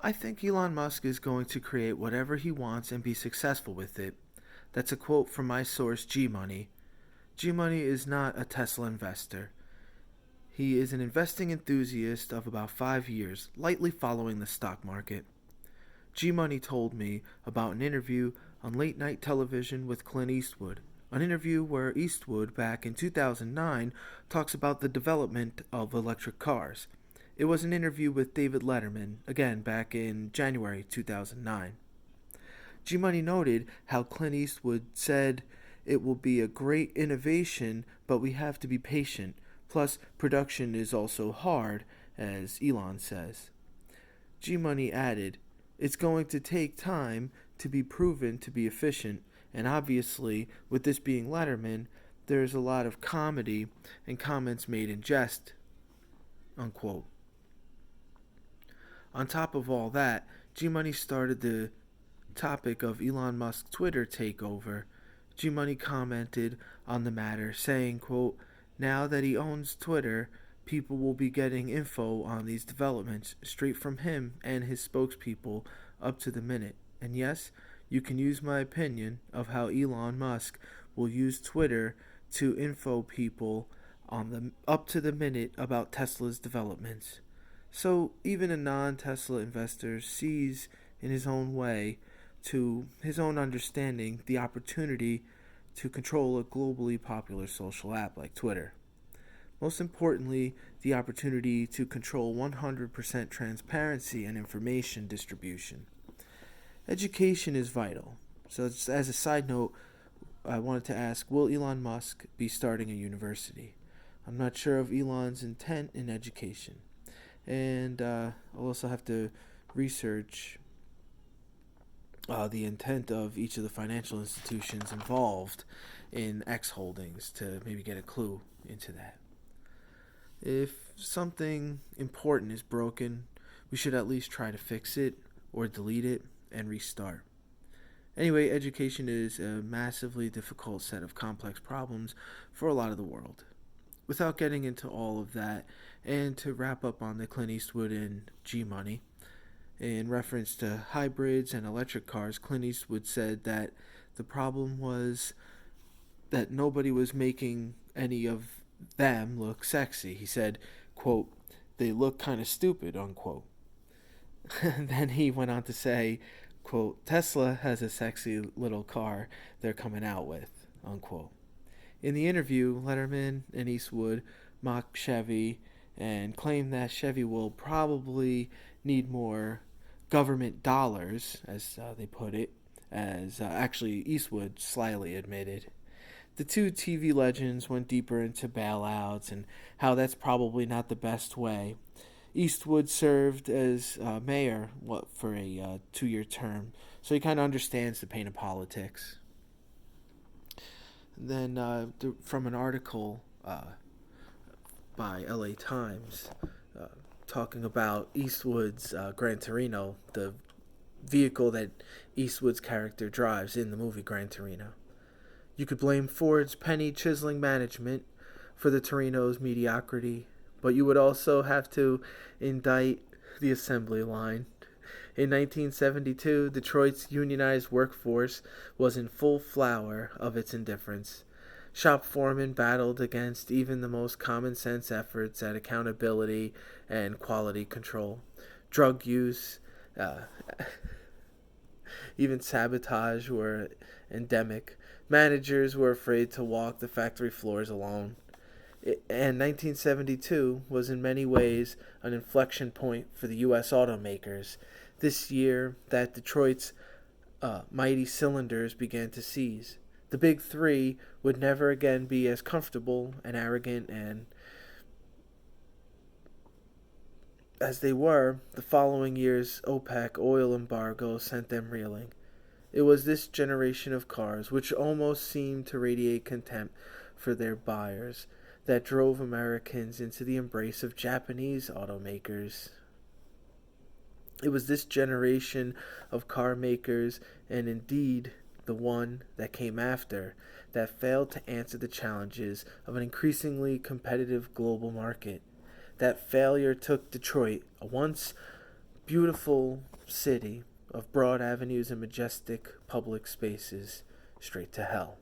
I think Elon Musk is going to create whatever he wants and be successful with it. That's a quote from my source, G Money. G Money is not a Tesla investor. He is an investing enthusiast of about 5 years, lightly following the stock market. G Money told me about an interview on late night television with Clint Eastwood. An interview where Eastwood, back in 2009, talks about the development of electric cars. It was an interview with David Letterman, again back in January 2009. G Money noted how Clint Eastwood said it will be a great innovation, but we have to be patient. Plus, production is also hard, as Elon says. G Money added, it's going to take time to be proven to be efficient, and obviously, with this being Letterman, there's a lot of comedy and comments made in jest. Unquote. On top of all that, G Money started the topic of Elon Musk's Twitter takeover. G Money commented on the matter, saying, quote, now that he owns Twitter, people will be getting info on these developments straight from him and his spokespeople up to the minute. And yes, you can use my opinion of how Elon Musk will use Twitter to info people on the up to the minute about Tesla's developments. So even a non-Tesla investor sees in his own way, to his own understanding, the opportunity to control a globally popular social app like Twitter. Most importantly, the opportunity to control 100% transparency and information distribution. Education is vital. So, as a side note, I wanted to ask, will Elon Musk be starting a university? I'm not sure of Elon's intent in education. And I'll also have to research the intent of each of the financial institutions involved in X holdings to maybe get a clue into that. If something important is broken, we should at least try to fix it or delete it and restart. Anyway, education is a massively difficult set of complex problems for a lot of the world. Without getting into all of that, and to wrap up on the Clint Eastwood and G Money, in reference to hybrids and electric cars, Clint Eastwood said that the problem was that nobody was making any of them look sexy. He said, quote, they look kind of stupid, unquote. Then he went on to say, quote, Tesla has a sexy little car they're coming out with, unquote. In the interview, Letterman and Eastwood mocked Chevy and claimed that Chevy will probably need more government dollars, as they put it, as actually Eastwood slyly admitted. The two TV legends went deeper into bailouts and how that's probably not the best way. Eastwood served as mayor for a 2-year term, so he kind of understands the pain of politics. Then, from an article by LA Times uh, talking about Eastwood's Gran Torino, the vehicle that Eastwood's character drives in the movie Gran Torino. You could blame Ford's penny chiseling management for the Torino's mediocrity, but you would also have to indict the assembly line. In 1972, Detroit's unionized workforce was in full flower of its indifference. Shop foremen battled against even the most common sense efforts at accountability and quality control. Drug use, uh, even sabotage were endemic. Managers were afraid to walk the factory floors alone. And 1972 was in many ways an inflection point for the U.S. automakers. This year that Detroit's mighty cylinders began to seize. The big three would never again be as comfortable and arrogant and as they were. The following year's OPEC oil embargo sent them reeling. It was this generation of cars, which almost seemed to radiate contempt for their buyers, that drove Americans into the embrace of Japanese automakers. It was this generation of car makers, and indeed the one that came after, that failed to answer the challenges of an increasingly competitive global market. That failure took Detroit, a once beautiful city of broad avenues and majestic public spaces straight to hell.